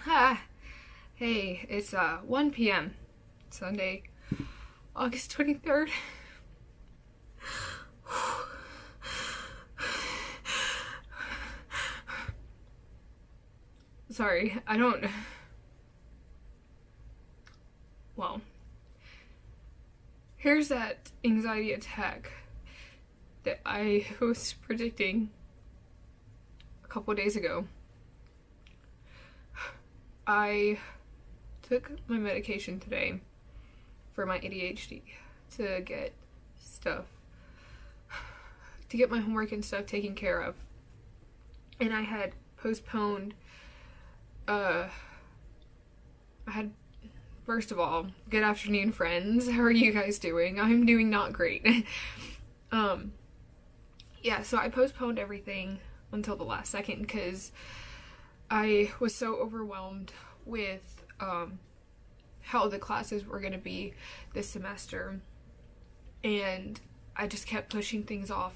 Ha. Hey, it's 1 p.m. Sunday, August 23rd. Sorry, I don't. Well, here's that anxiety attack that I was predicting a couple days ago. I took my medication today for my ADHD to get stuff, to get my homework and stuff taken care of. And I had postponed, first of all, good afternoon, friends. How are you guys doing? I'm doing not great. Yeah, so I postponed everything until the last second because I was so overwhelmed with how the classes were going to be this semester, and I just kept pushing things off,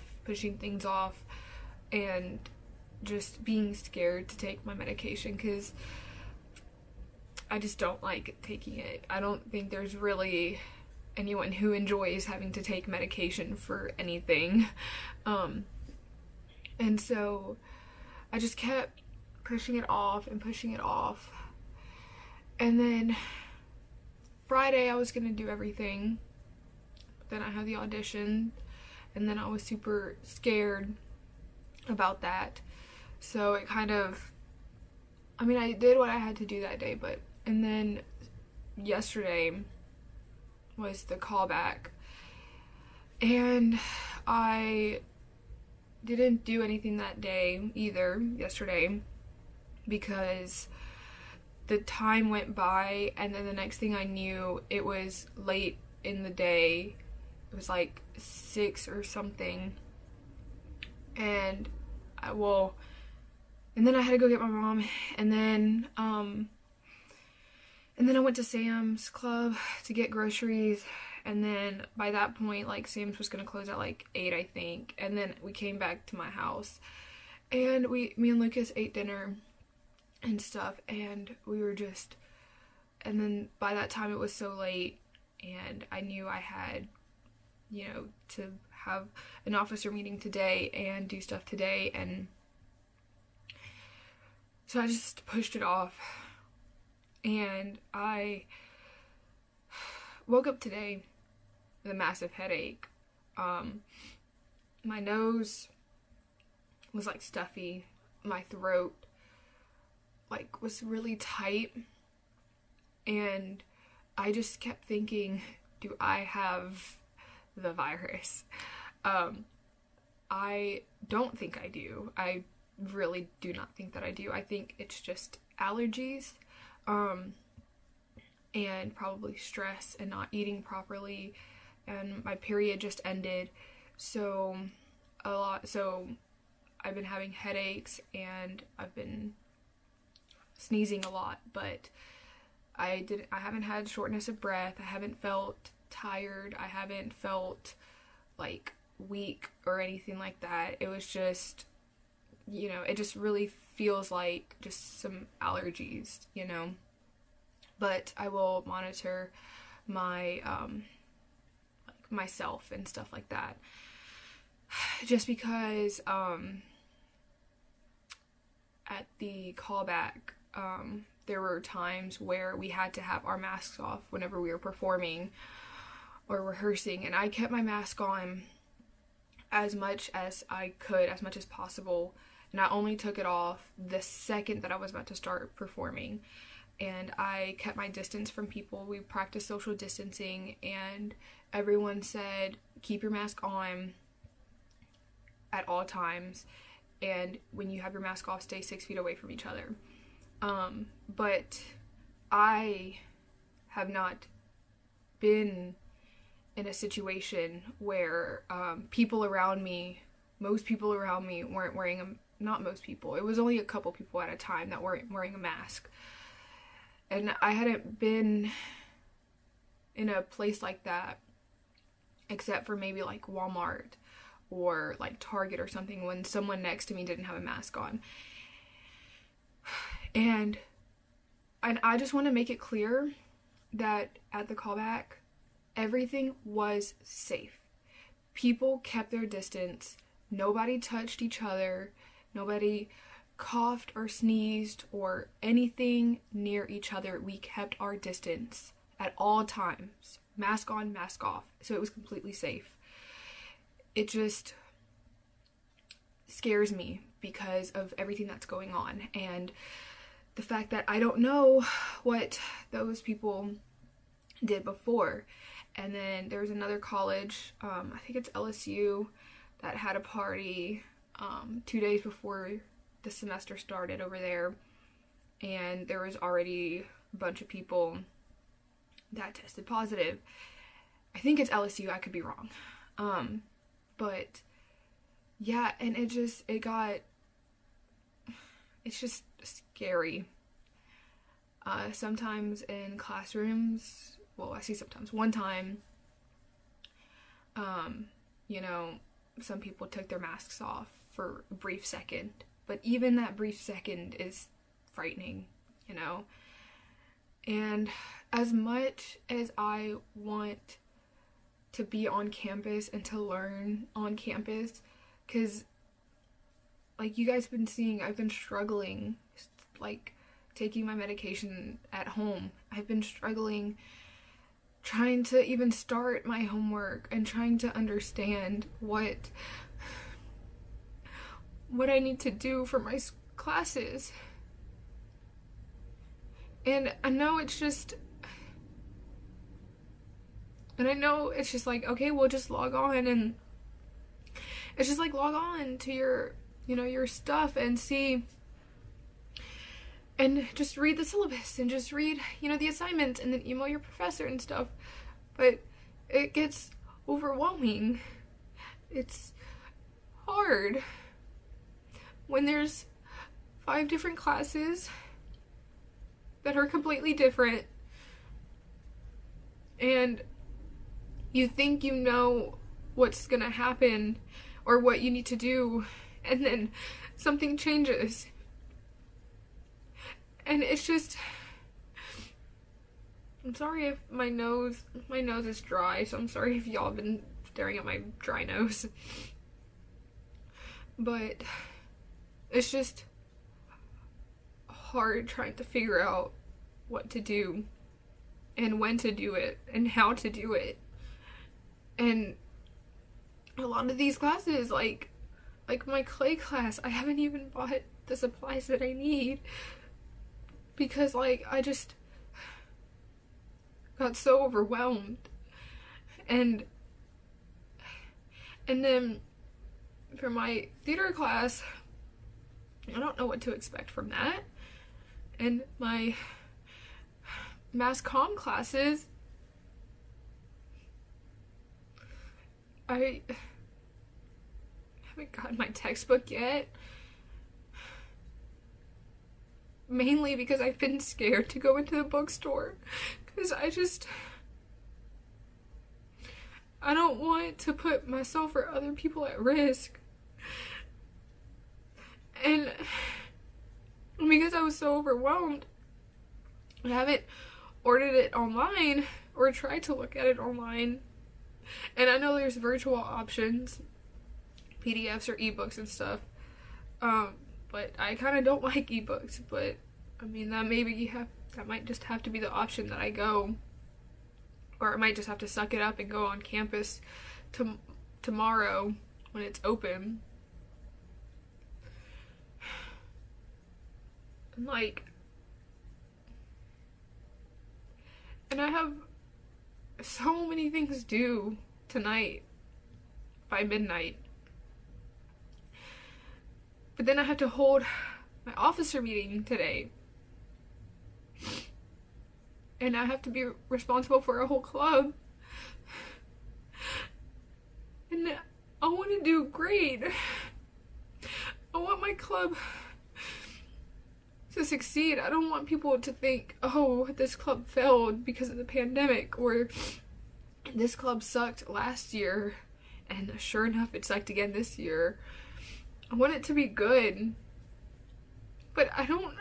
and just being scared to take my medication because I just don't like taking it. I don't think there's really anyone who enjoys having to take medication for anything. And so I just kept pushing it off. And then Friday I was gonna do everything, but then I had the audition, and then I was super scared about that. So it kind of, I did what I had to do that day, and then yesterday was the callback, and I didn't do anything that day either, yesterday, because the time went by, and then the next thing I knew, it was late in the day. It was like 6 or something, and and then I had to go get my mom, and then I went to Sam's Club to get groceries, and then by that point, like, Sam's was gonna close at like 8, I think, and then we came back to my house, and me and Lucas ate dinner and stuff, and and then by that time it was so late, and I knew I had, to have an officer meeting today and do stuff today, and so I just pushed it off, and I woke up today with a massive headache. My nose was like stuffy, my throat like was really tight, and I just kept thinking, do I have the virus? I don't think I do. I really do not think that I do. I think it's just allergies, and probably stress and not eating properly, and my period just ended, so I've been having headaches, and I've been sneezing a lot, but I haven't had shortness of breath, I haven't felt tired, I haven't felt like weak or anything like that. It was just, it just really feels like just some allergies, but I will monitor my myself and stuff like that, just because at the callback, there were times where we had to have our masks off whenever we were performing or rehearsing, and I kept my mask on as much as I could, as much as possible, and I only took it off the second that I was about to start performing, and I kept my distance from people. We practiced social distancing, and everyone said, keep your mask on at all times, and when you have your mask off, stay 6 feet away from each other. But I have not been in a situation where people around me, most people around me weren't wearing not most people, it was only a couple people at a time that weren't wearing a mask. And I hadn't been in a place like that except for maybe like Walmart or like Target or something, when someone next to me didn't have a mask on. And I just want to make it clear that at the callback, everything was safe. People kept their distance. Nobody touched each other. Nobody coughed or sneezed or anything near each other. We kept our distance at all times. Mask on, mask off. So it was completely safe. It just scares me because of everything that's going on. And the fact that I don't know what those people did before. And then there was another college, I think it's LSU, that had a party 2 days before the semester started over there, and there was already a bunch of people that tested positive. I think it's LSU, I could be wrong. But yeah, and it's just scary. Sometimes in classrooms, well, I see sometimes, one time, some people took their masks off for a brief second, but even that brief second is frightening, and as much as I want to be on campus and to learn on campus, because like you guys have been seeing, I've been struggling, like taking my medication at home. I've been struggling trying to even start my homework and trying to understand what I need to do for my classes. And I know it's just like, okay, we'll just log on, and it's just like log on to your, your stuff and see, and just read the syllabus and just read, the assignments, and then email your professor and stuff. But it gets overwhelming. It's hard when there's 5 different classes that are completely different, and you think you know what's gonna happen or what you need to do, and then something changes. And it's just, I'm sorry if my nose is dry, so I'm sorry if y'all have been staring at my dry nose. But it's just hard trying to figure out what to do and when to do it and how to do it. And a lot of these classes, like my clay class, I haven't even bought the supplies that I need because I just got so overwhelmed. And then for my theater class, I don't know what to expect from that. And my mass comm classes, I haven't gotten my textbook yet. Mainly because I've been scared to go into the bookstore. Because I don't want to put myself or other people at risk. And because I was so overwhelmed, I haven't ordered it online or tried to look at it online. And I know there's virtual options, PDFs or ebooks and stuff. But I kind of don't like ebooks, but I mean that might just have to be the option that I go, or I might just have to suck it up and go on campus tomorrow when it's open. And and I have so many things due tonight by midnight. But then I have to hold my officer meeting today. And I have to be responsible for a whole club. And I want to do great. I want my club to succeed. I don't want people to think, oh, this club failed because of the pandemic, or this club sucked last year, and sure enough, it sucked again this year. I want it to be good, but I don't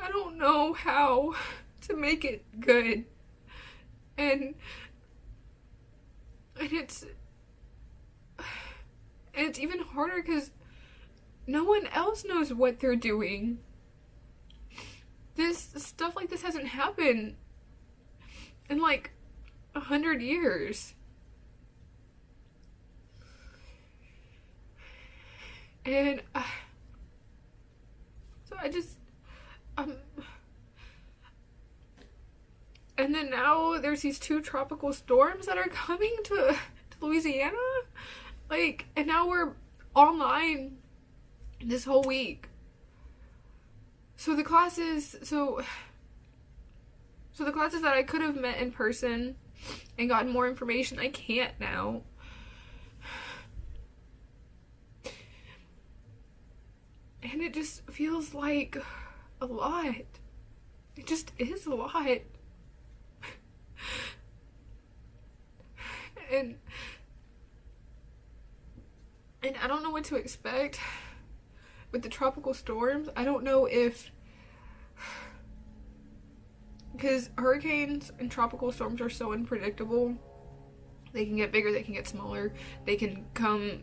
I don't know how to make it good. And it's even harder because no one else knows what they're doing. This stuff like this hasn't happened in like 100 years. And so I just and then now there's these 2 tropical storms that are coming to Louisiana, like, and now we're online this whole week. So the classes that I could have met in person and gotten more information, I can't now. And it just feels like a lot. It just is a lot. And I don't know what to expect with the tropical storms. I don't know if, because hurricanes and tropical storms are so unpredictable. They can get bigger, they can get smaller, they can come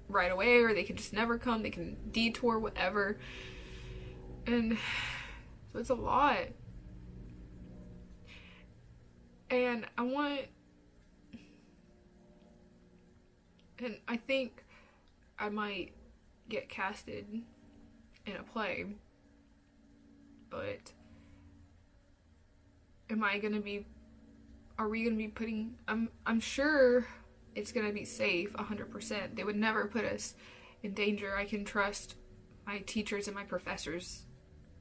right away, or they can just never come, they can detour, whatever. And so it's a lot. And I think I might get casted in a play, but are we gonna be putting, I'm sure it's gonna be safe 100%. They would never put us in danger. I can trust my teachers and my professors.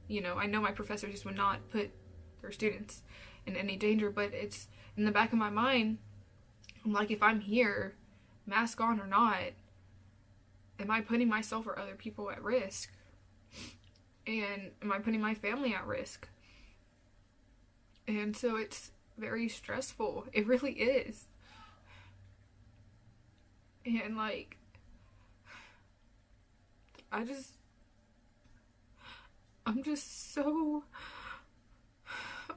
You know, I know my professors would not put their students in any danger, but it's in the back of my mind. I'm like, if I'm here, mask on or not, am I putting myself or other people at risk? And am I putting my family at risk? And so it's very stressful. It really is. And like, I'm just so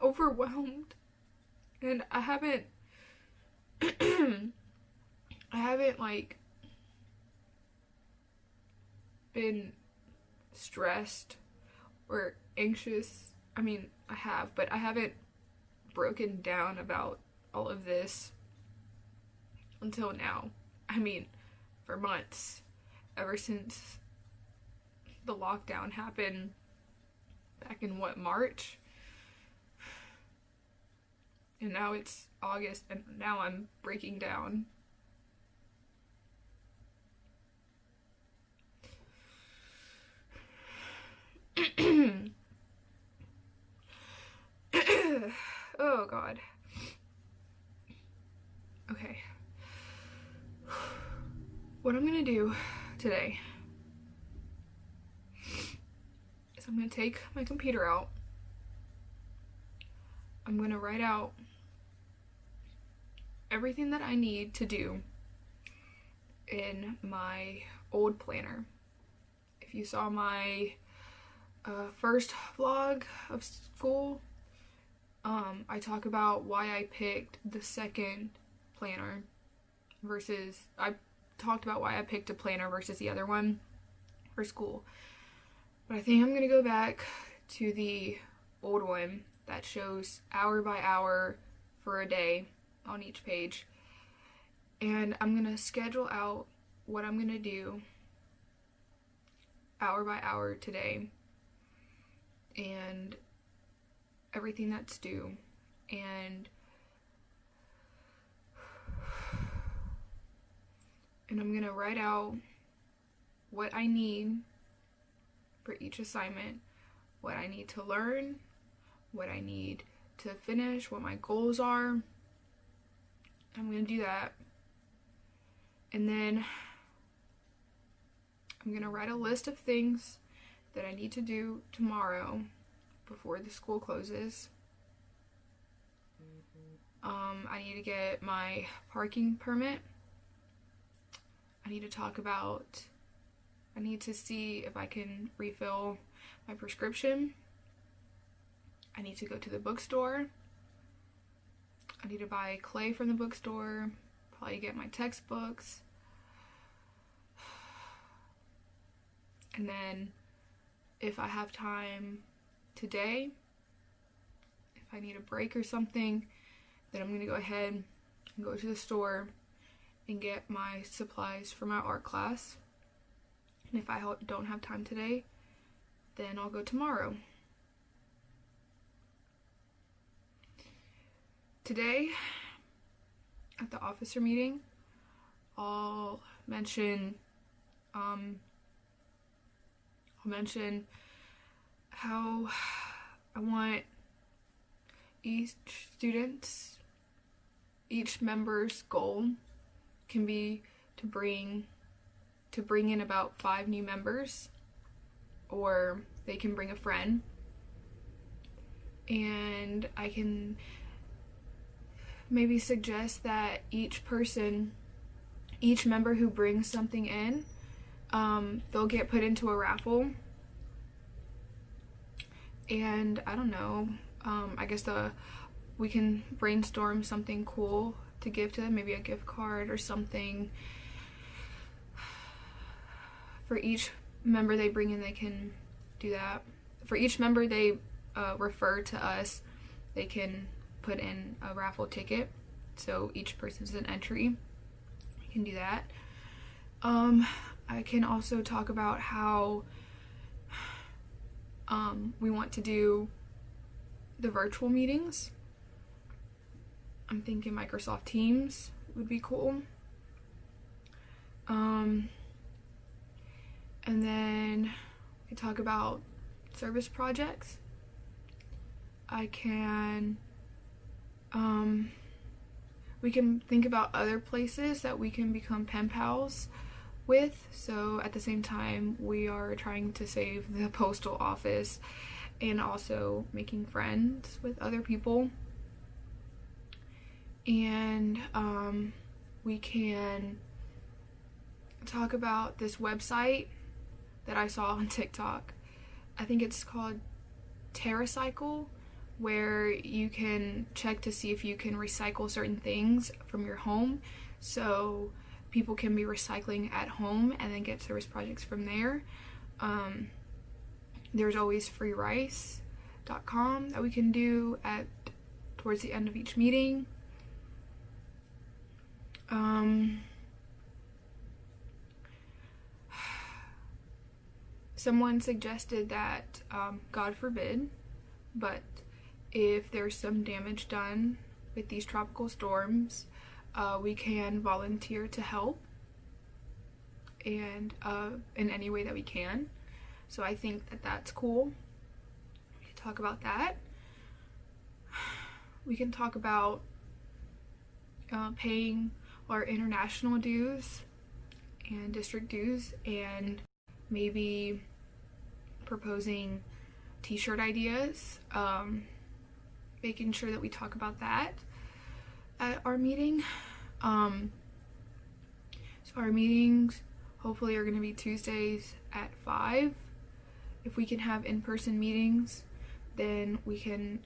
overwhelmed. And I haven't like been stressed or anxious. I mean, I have, but I haven't broken down about all of this until now. I mean, for months, ever since the lockdown happened back in March? And now it's August, and now I'm breaking down. Oh God. Okay. What I'm gonna do today is I'm gonna take my computer out. I'm gonna write out everything that I need to do in my old planner. If you saw my first vlog of school, I talk about why I picked the second planner versus, I talked about why I picked a planner versus the other one for school. But I think I'm gonna go back to the old one that shows hour by hour for a day on each page, and I'm gonna schedule out what I'm gonna do hour by hour today and everything that's due, and I'm gonna write out what I need for each assignment, what I need to learn, what I need to finish, what my goals are. I'm gonna do that. And then I'm gonna write a list of things that I need to do tomorrow before the school closes. I need to get my parking permit. I need to see if I can refill my prescription I need to go to the bookstore. I need to buy clay from the bookstore, probably get my textbooks. And then if I have time today, if I need a break or something, then I'm going to go ahead and go to the store and get my supplies for my art class. And if I don't have time today, then I'll go tomorrow. Today, at the officer meeting, I'll mention how I want each member's goal can be to bring in about 5 new members, or they can bring a friend, and I can maybe suggest that each member who brings something in, they'll get put into a raffle. And I don't know, I guess we can brainstorm something cool to give to them, maybe a gift card or something. For each member they bring in, they can do that. For each member they refer to us, they can put in a raffle ticket, so each person's an entry. You can do that. I can also talk about how we want to do the virtual meetings. I'm thinking Microsoft Teams would be cool. And then we talk about service projects. I can we can think about other places that we can become pen pals with. So at the same time, we are trying to save the postal office and also making friends with other people. And we can talk about this website that I saw on TikTok. I think it's called TerraCycle, where you can check to see if you can recycle certain things from your home. So people can be recycling at home and then get service projects from there. There's always freerice.com that we can do towards the end of each meeting. Someone suggested that, God forbid, but if there's some damage done with these tropical storms, we can volunteer to help and in any way that we can. So I think that that's cool. We can talk about that. We can talk about paying our international dues and district dues, and maybe proposing t-shirt ideas, making sure that we talk about that at our meeting. So our meetings hopefully are going to be Tuesdays at 5. If we can have in-person meetings, then we can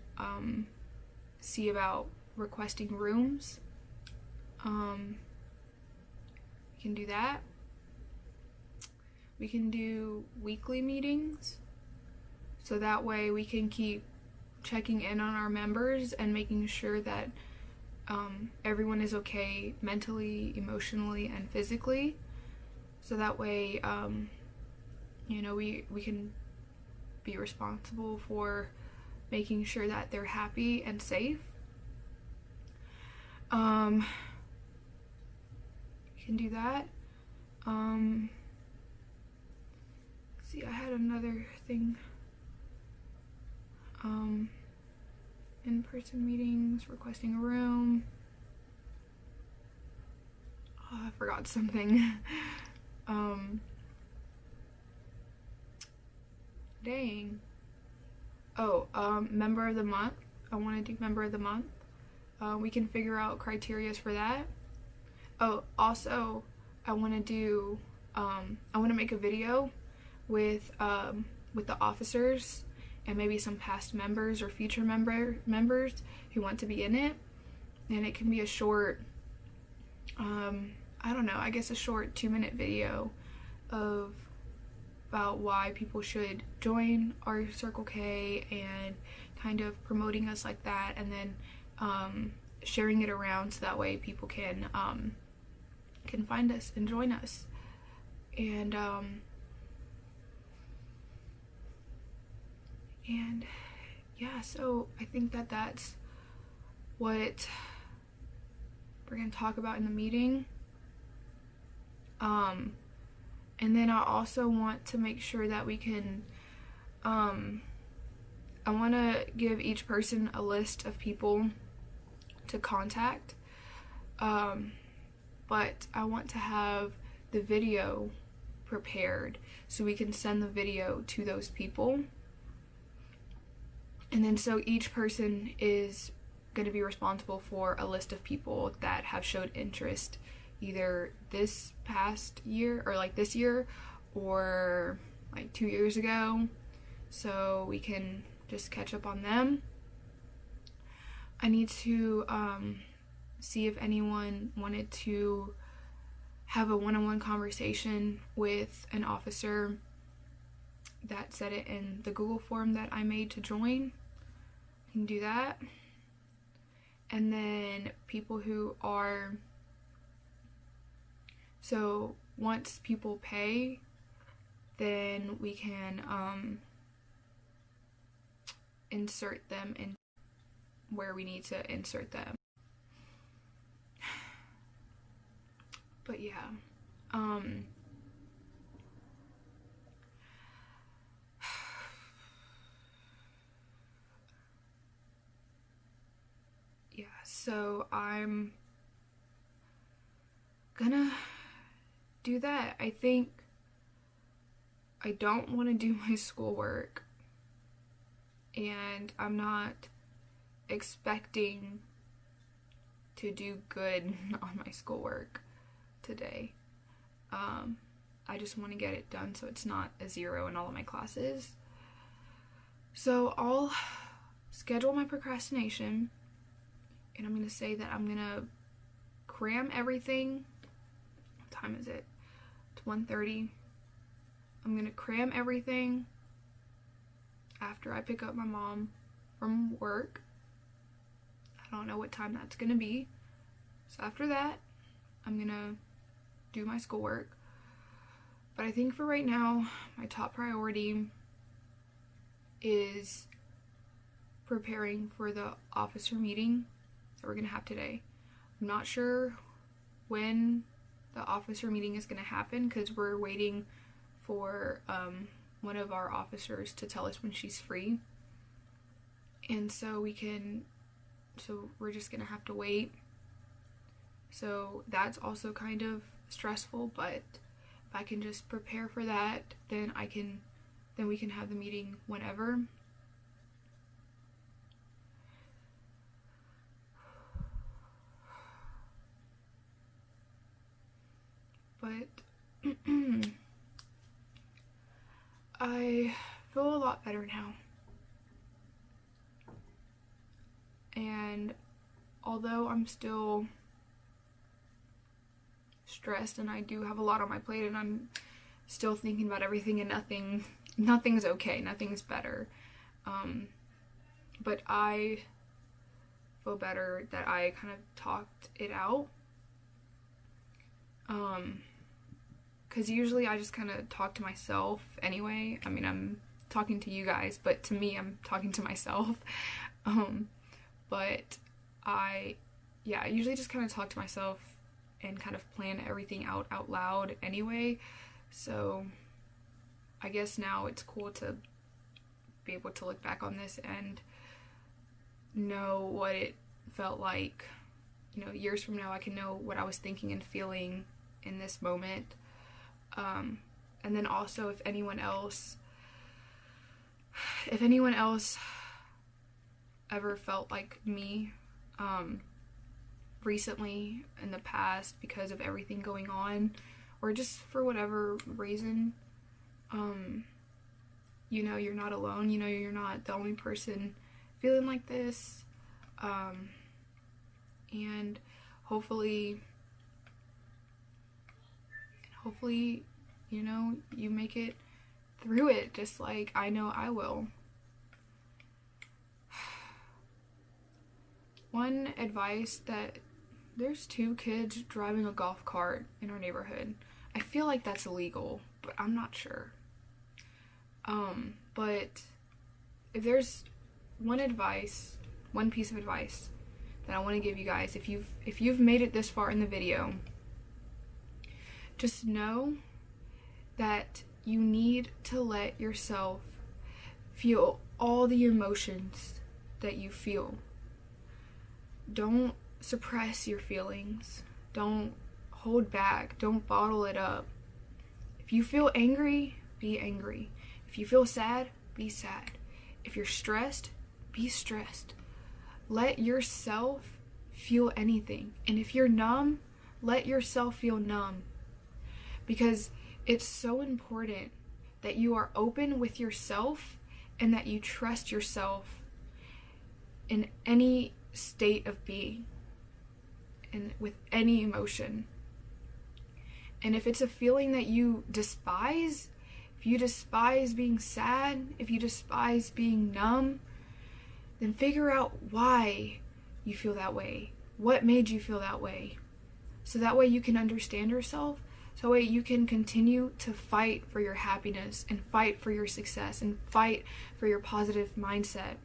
see about requesting rooms. We can do that. We can do weekly meetings, so that way we can keep checking in on our members and making sure that everyone is okay mentally, emotionally, and physically. So that way, we can be responsible for making sure that they're happy and safe. You can do that. See, I had another thing. In-person meetings, requesting a room. Oh, I forgot something. Dang. Oh, member of the month. I want to do member of the month. We can figure out criterias for that. Oh, also, I want to do, I want to make a video with the officers and maybe some past members or future members who want to be in it. And it can be a short, I don't know, I guess a short 2-minute video about why people should join our Circle K and kind of promoting us like that, and then sharing it around so that way people can find us and join us. And yeah, so I think that that's what we're going to talk about in the meeting. And then I also want to make sure that we can, I want to give each person a list of people to contact, but I want to have the video prepared so we can send the video to those people. And then so each person is going to be responsible for a list of people that have showed interest either this past year or like this year or like 2 years ago, so we can just catch up on them. I need to see if anyone wanted to have a one-on-one conversation with an officer that said it in the Google form that I made to join. I can do that. And then people who are, so once people pay, then we can insert them in where we need to insert them. But yeah, yeah, so I'm gonna do that. I think I don't want to do my schoolwork, and I'm not expecting to do good on my schoolwork today. I just want to get it done so it's not a 0 in all of my classes. So I'll schedule my procrastination, and I'm going to say that I'm going to cram everything. What time is it? It's 1:30. I'm going to cram everything after I pick up my mom from work. I don't know what time that's going to be. So after that, I'm going to do my schoolwork. But I think for right now, my top priority is preparing for the officer meeting that we're going to have today. I'm not sure when the officer meeting is going to happen because we're waiting for one of our officers to tell us when she's free. And so we're just going to have to wait. So that's also kind of stressful, but if I can just prepare for that, then we can have the meeting whenever. But I feel a lot better now. And although I'm still stressed and I do have a lot on my plate and I'm still thinking about everything and nothing's okay, nothing's better. But I feel better that I kind of talked it out. Because usually I just kind of talk to myself anyway. I mean, I'm talking to you guys, but to me, I'm talking to myself. But I usually just kind of talk to myself and kind of plan everything out loud anyway. So I guess now it's cool to be able to look back on this and know what it felt like. You know, years from now I can know what I was thinking and feeling in this moment. And then also if anyone else ever felt like me recently in the past because of everything going on, or just for whatever reason, you know you're not alone. You know you're not the only person feeling like this. And hopefully, you know, you make it through it just like I know I will. One advice, that there's 2 kids driving a golf cart in our neighborhood. I feel like that's illegal, but I'm not sure. But if there's one piece of advice that I want to give you guys, if you've made it this far in the video, just know that you need to let yourself feel all the emotions that you feel. Don't suppress your feelings. Don't hold back. Don't bottle it up. If you feel angry, be angry. If you feel sad, be sad. If you're stressed, be stressed. Let yourself feel anything. And if you're numb, let yourself feel numb. Because it's so important that you are open with yourself and that you trust yourself in any state of being and with any emotion. And if it's a feeling that you despise, if you despise being sad, if you despise being numb, then figure out why you feel that way. What made you feel that way? So that way you can understand yourself. So that way you can continue to fight for your happiness and fight for your success and fight for your positive mindset.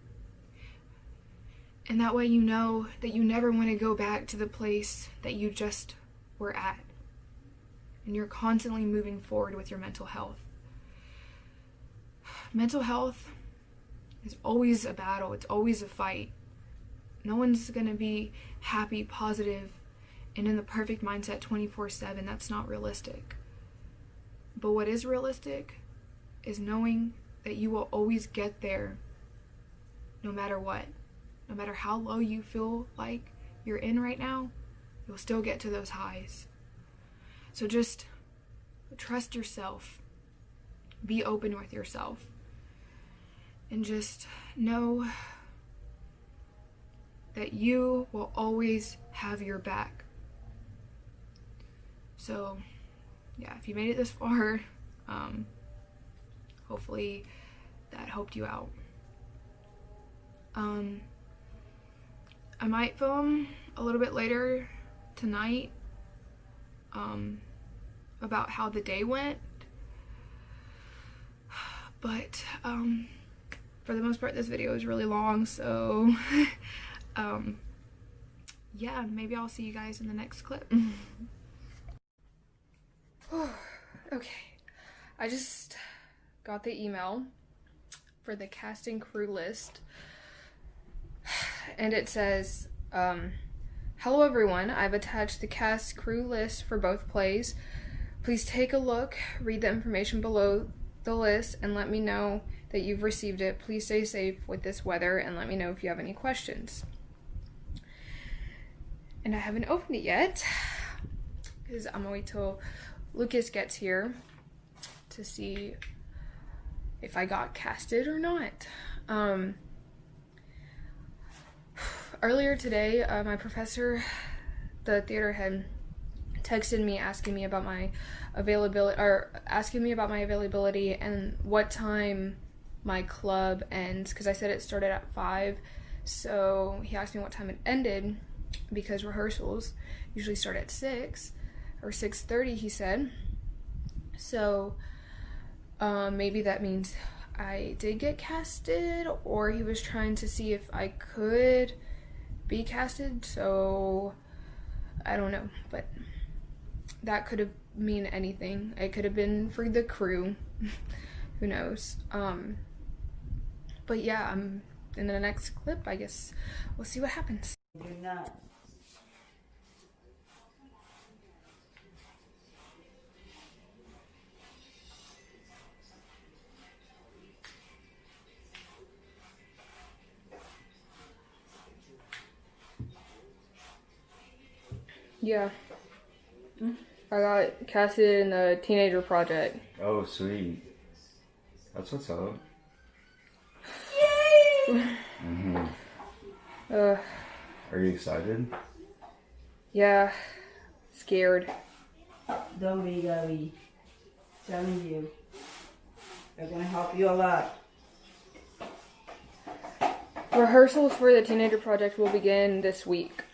And that way you know that you never want to go back to the place that you just were at. And you're constantly moving forward with your mental health. Mental health is always a battle. It's always a fight. No one's going to be happy, positive, and in the perfect mindset 24/7. That's not realistic. But what is realistic is knowing that you will always get there no matter what. No matter how low you feel like you're in right now, you'll still get to those highs. So just trust yourself. Be open with yourself. And just know that you will always have your back. So, yeah, if you made it this far, hopefully that helped you out. I might film a little bit later tonight about how the day went, but for the most part this video is really long, so yeah, maybe I'll see you guys in the next clip. Okay, I just got the email for the casting crew list, and it says, hello everyone, I've attached the cast crew list for both plays. Please take a look, read the information below the list, and let me know that you've received it. Please stay safe with this weather, and let me know if you have any questions. And I haven't opened it yet, because I'm gonna wait till Lucas gets here to see if I got casted or not. Earlier today, my professor, the theater head, texted me asking me about my availability, and what time my club ends, because I said it started at 5, so he asked me what time it ended, because rehearsals usually start at 6 or 6:30, he said. So maybe that means I did get casted, or he was trying to see if I could be casted, so I don't know, but that could have mean anything. It could have been for the crew. Who knows? But yeah, in the next clip, I guess we'll see what happens. Good night. Yeah. I got casted in the Teenager Project. Oh, sweet. That's what's up. Mm-hmm. Are you excited? Yeah. Scared. Don't be, Gabby. Telling you. They're gonna help you a lot. Rehearsals for the teenager project will begin this week.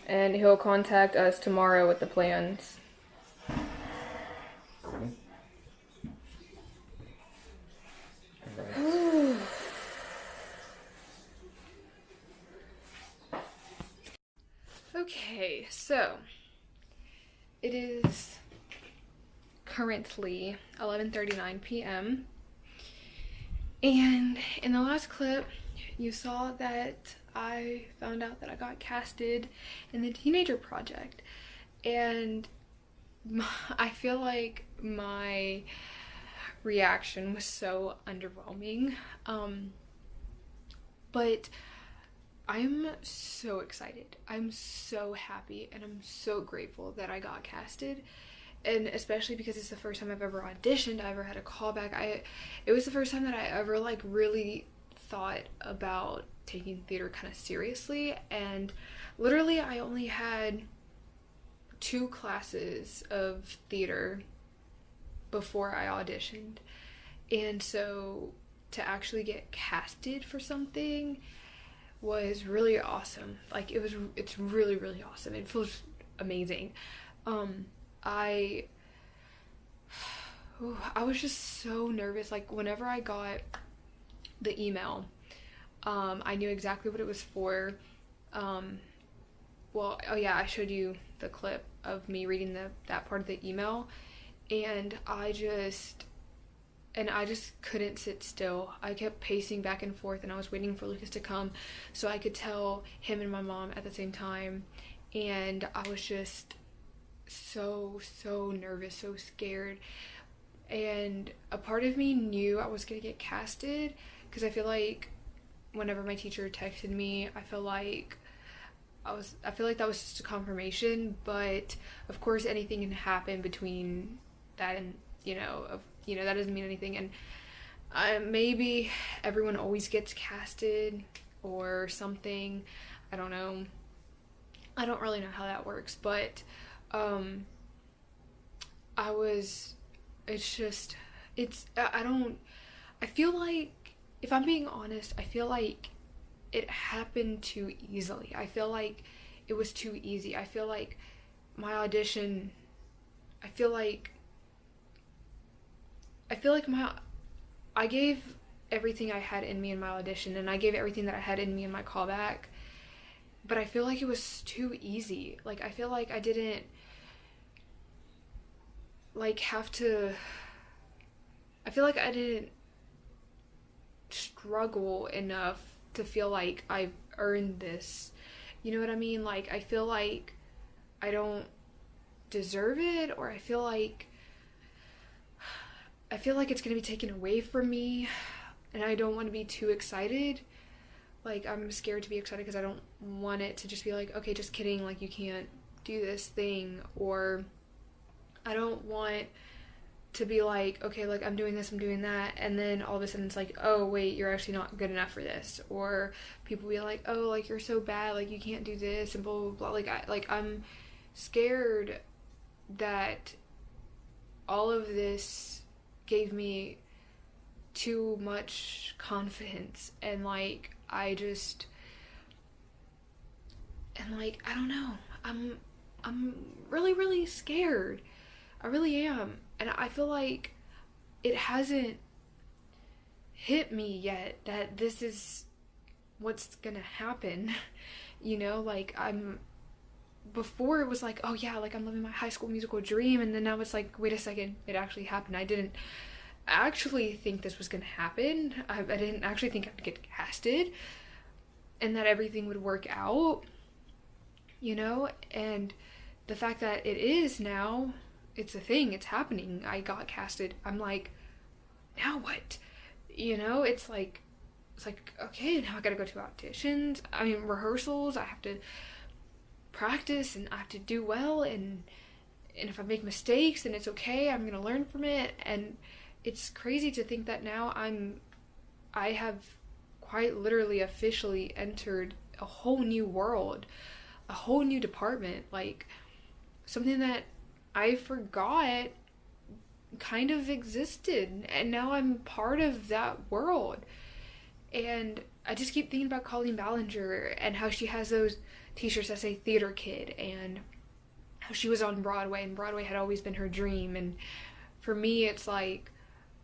And he'll contact us tomorrow with the plans. Cool. All right. Okay, so it is currently 11:39 p.m. And in the last clip, you saw that I found out that I got casted in the teenager project. And I feel like my reaction was so underwhelming. But I'm so excited. I'm so happy and I'm so grateful that I got casted. And especially because it's the first time I've ever auditioned, I ever had a callback. It was the first time that I ever like really thought about taking theater kind of seriously. And literally I only had 2 classes of theater before I auditioned. And so to actually get casted for something was really awesome. Like it's really, really awesome. It feels amazing. I was just so nervous. Like whenever I got the email, I knew exactly what it was for. Well, oh yeah, I showed you the clip of me reading that part of the email, and I just couldn't sit still. I kept pacing back and forth, and I was waiting for Lucas to come so I could tell him and my mom at the same time. And I was just so nervous, so scared. And a part of me knew I was gonna get casted because I feel like whenever my teacher texted me, I feel like that was just a confirmation. But of course anything can happen between that and that doesn't mean anything. And maybe everyone always gets casted or something. I don't know. I don't really know how that works, but I feel like, if I'm being honest, I feel like it happened too easily. I feel like it was too easy. I feel like my audition, I gave everything I had in me in my audition, and I gave everything that I had in me in my callback, but I feel like it was too easy. Like, I feel like I didn't I didn't struggle enough to feel like I've earned this. You know what I mean? Like, I feel like I don't deserve it, or I feel like it's gonna be taken away from me, and I don't want to be too excited. Like, I'm scared to be excited because I don't want it to just be like, okay, just kidding, like, you can't do this thing. Or I don't want to be like, okay, like, I'm doing this, I'm doing that, and then all of a sudden it's like, oh wait, you're actually not good enough for this. Or people be like, oh, like, you're so bad, like, you can't do this, and blah blah blah. I'm scared that all of this gave me too much confidence, and I don't know, I'm really, really scared. I really am. And I feel like it hasn't hit me yet that this is what's gonna happen. Before it was like, oh yeah, like, I'm living my High School Musical dream, and then now it's like, wait a second, it actually happened. I didn't actually think this was gonna happen. I didn't actually think I'd get casted and that everything would work out, and the fact that it is now, it's a thing, it's happening. I got casted. I'm like, now what? It's like, okay, now I gotta go to auditions. I mean, rehearsals. I have to practice, and I have to do well, and if I make mistakes, then it's okay. I'm gonna learn from it. And it's crazy to think that now I'm I have quite literally officially entered a whole new world, a whole new department, like something that I forgot kind of existed, and now I'm part of that world. And I just keep thinking about Colleen Ballinger and how she has those t-shirts that say theater kid, and how she was on Broadway, and Broadway had always been her dream. And for me, it's like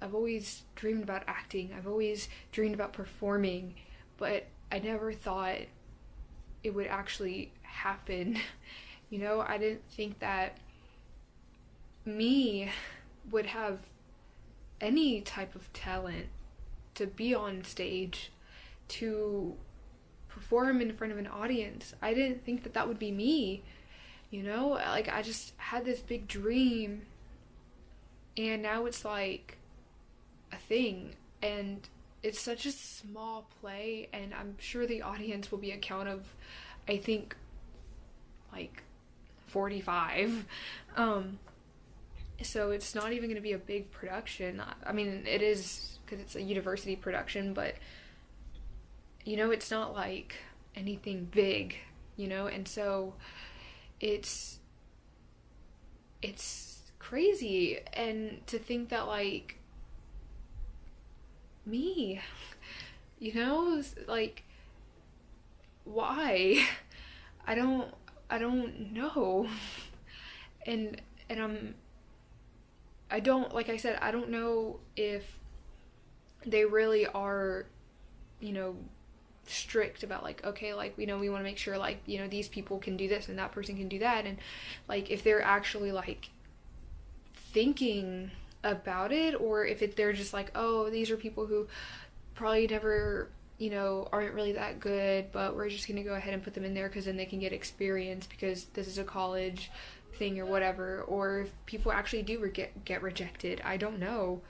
I've always dreamed about acting, I've always dreamed about performing, but I never thought it would actually happen. You know, I didn't think that me would have any type of talent to be on stage, to perform in front of an audience. I didn't think that that would be me, you know? Like, I just had this big dream, and now it's like a thing, and it's such a small play, and I'm sure the audience will be a count of, I think, like 45. So it's not even going to be a big production. I mean, it is because it's a university production, but you know, it's not like anything big, you know. And so it's crazy, and to think that, like, me, you know, like, why? I don't know. And I don't, like I said, I don't know if they really are, you know, strict about, like, okay, like, you know, we want to make sure, like, you know, these people can do this and that person can do that, and like if they're actually like thinking about it, or if they're just like, oh, these are people who probably never, you know, aren't really that good, but we're just gonna go ahead and put them in there because then they can get experience because this is a college thing or whatever. Or if people actually do get rejected, I don't know.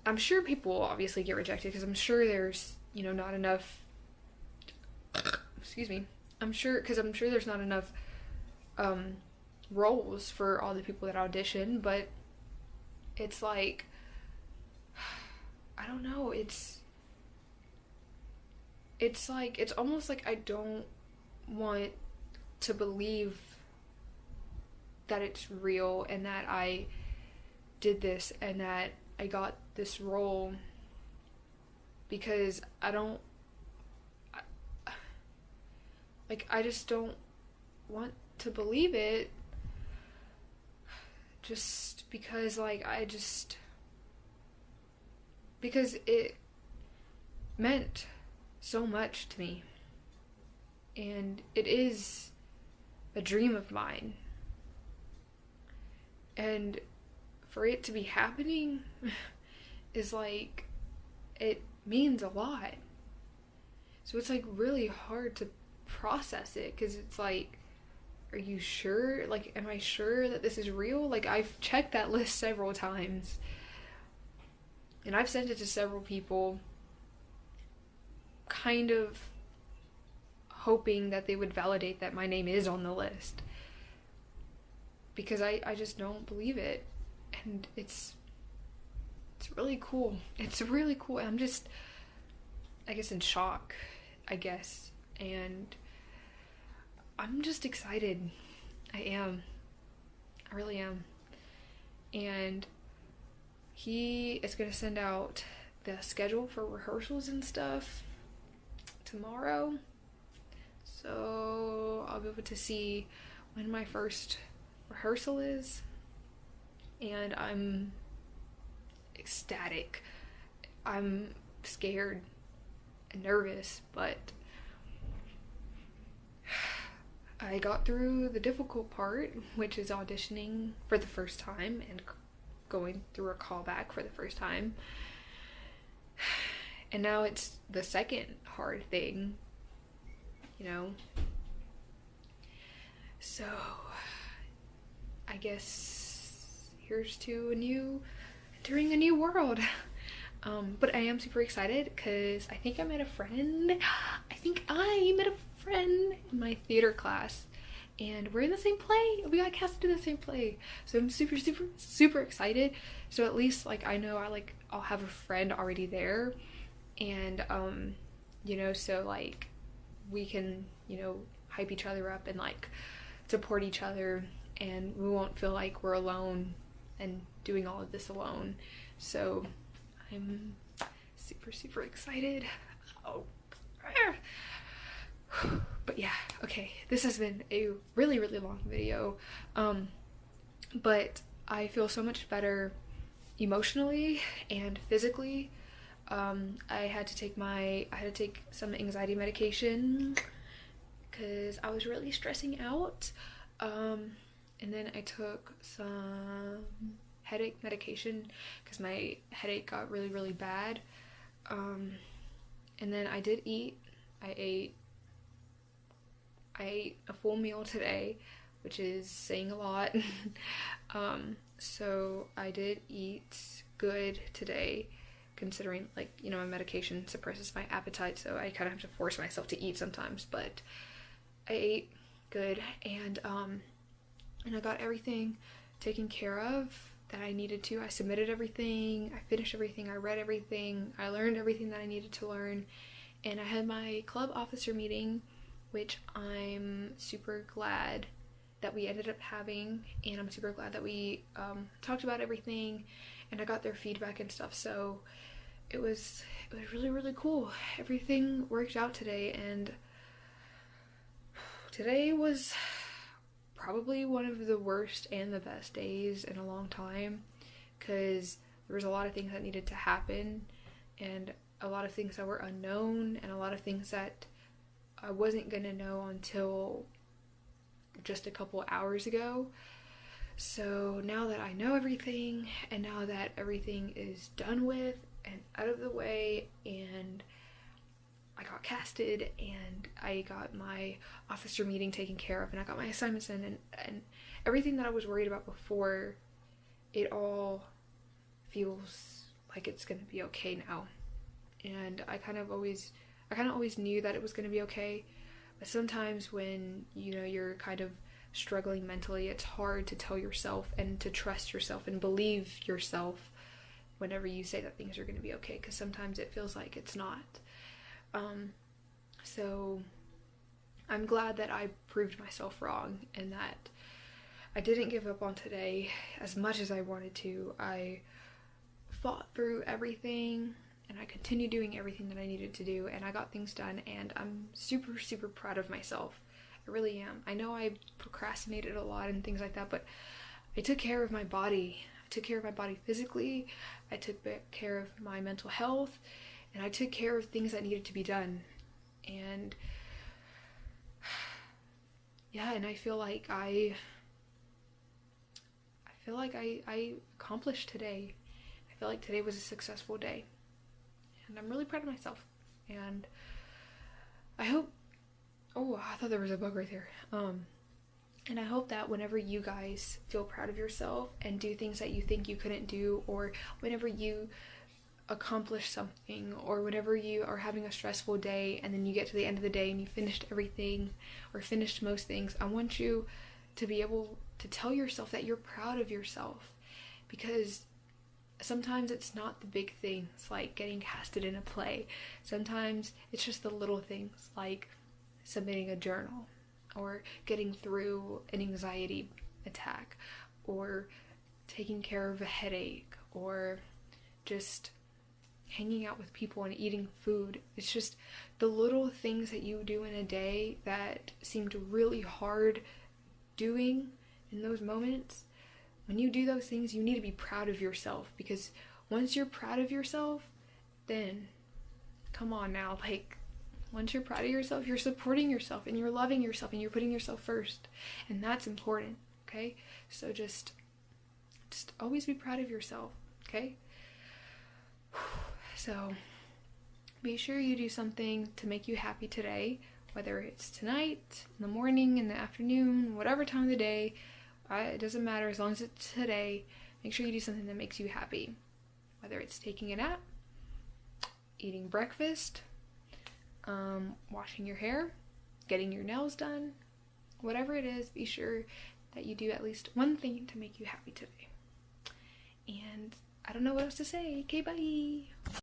I'm sure people will obviously get rejected because I'm sure there's, you know, not enough, excuse me, I'm sure there's not enough roles for all the people that audition. But it's like, I don't know, it's like, it's almost like I don't want to believe that it's real, and that I did this, and that I got this role, because I just don't want to believe it, just because, like, because it meant so much to me, and it is a dream of mine, and for it to be happening is like, it means a lot. So it's like really hard to process it, because it's like, are you sure? Like, am I sure that this is real? Like, I've checked that list several times, and I've sent it to several people, kind of hoping that they would validate that my name is on the list, because I just don't believe it. And it's really cool. It's really cool. I'm just, I guess, in shock, I guess. And I'm just excited. I am. I really am. And he is going to send out the schedule for rehearsals and stuff tomorrow. So I'll be able to see when my first rehearsal is. And I'm ecstatic. I'm scared and nervous, but I got through the difficult part, which is auditioning for the first time and going through a callback for the first time. And now it's the second hard thing, you know? So, I guess here's to entering a new world. But I am super excited because I think I met a friend in my theater class, and we're in the same play. We got cast to the same play, so I'm super, super, super excited. So at least, like, I know I'll have a friend already there, And you know, so like we can, you know, hype each other up and like support each other, and we won't feel like we're alone and doing all of this alone. So I'm super excited. Oh. But yeah, okay, this has been a really long video, but I feel so much better emotionally and physically. I had to take some anxiety medication because I was really stressing out, and then I took some headache medication because my headache got really bad, and then I did eat. I ate a full meal today, which is saying a lot. So I did eat good today, considering, like, you know, my medication suppresses my appetite, so I kind of have to force myself to eat sometimes. But I ate good, and I got everything taken care of that I needed to. I submitted everything, I finished everything, I read everything, I learned everything that I needed to learn, and I had my club officer meeting, which I'm super glad that we ended up having, and I'm super glad that we talked about everything, and I got their feedback and stuff. So it was really cool. Everything worked out today, and today was probably one of the worst and the best days in a long time, because there was a lot of things that needed to happen, and a lot of things that were unknown, and a lot of things that I wasn't gonna know until just a couple hours ago. So now that I know everything, and now that everything is done with and out of the way, and I got casted, and I got my officer meeting taken care of, and I got my assignments in, and everything that I was worried about before, it all feels like it's gonna be okay now. And I kind of always knew that it was going to be okay, but sometimes when, you know, you're kind of struggling mentally, it's hard to tell yourself and to trust yourself and believe yourself whenever you say that things are going to be okay, because sometimes it feels like it's not. So I'm glad that I proved myself wrong, and that I didn't give up on today as much as I wanted to. I fought through everything, and I continued doing everything that I needed to do, and I got things done, and I'm super proud of myself. I really am. I know I procrastinated a lot and things like that, but I took care of my body. I took care of my body physically, I took care of my mental health, and I took care of things that needed to be done. And yeah, and I feel like I accomplished today. I feel like today was a successful day, and I'm really proud of myself. And I hope, oh, I thought there was a bug right there. And I hope that whenever you guys feel proud of yourself and do things that you think you couldn't do, or whenever you accomplish something, or whenever you are having a stressful day and then you get to the end of the day and you finished everything or finished most things, I want you to be able to tell yourself that you're proud of yourself, because sometimes it's not the big things like getting casted in a play. Sometimes it's just the little things like submitting a journal, or getting through an anxiety attack, or taking care of a headache, or just hanging out with people and eating food. It's just the little things that you do in a day that seemed really hard doing in those moments. When you do those things, you need to be proud of yourself, because once you're proud of yourself, then come on now, like, once you're proud of yourself, you're supporting yourself and you're loving yourself and you're putting yourself first, and that's important. Okay, so just always be proud of yourself. Okay, so be sure you do something to make you happy today, whether it's tonight, in the morning, in the afternoon, whatever time of the day. It doesn't matter, as long as it's today. Make sure you do something that makes you happy, whether it's taking a nap, eating breakfast, washing your hair, getting your nails done, whatever it is. Be sure that you do at least one thing to make you happy today. And I don't know what else to say. Okay, bye.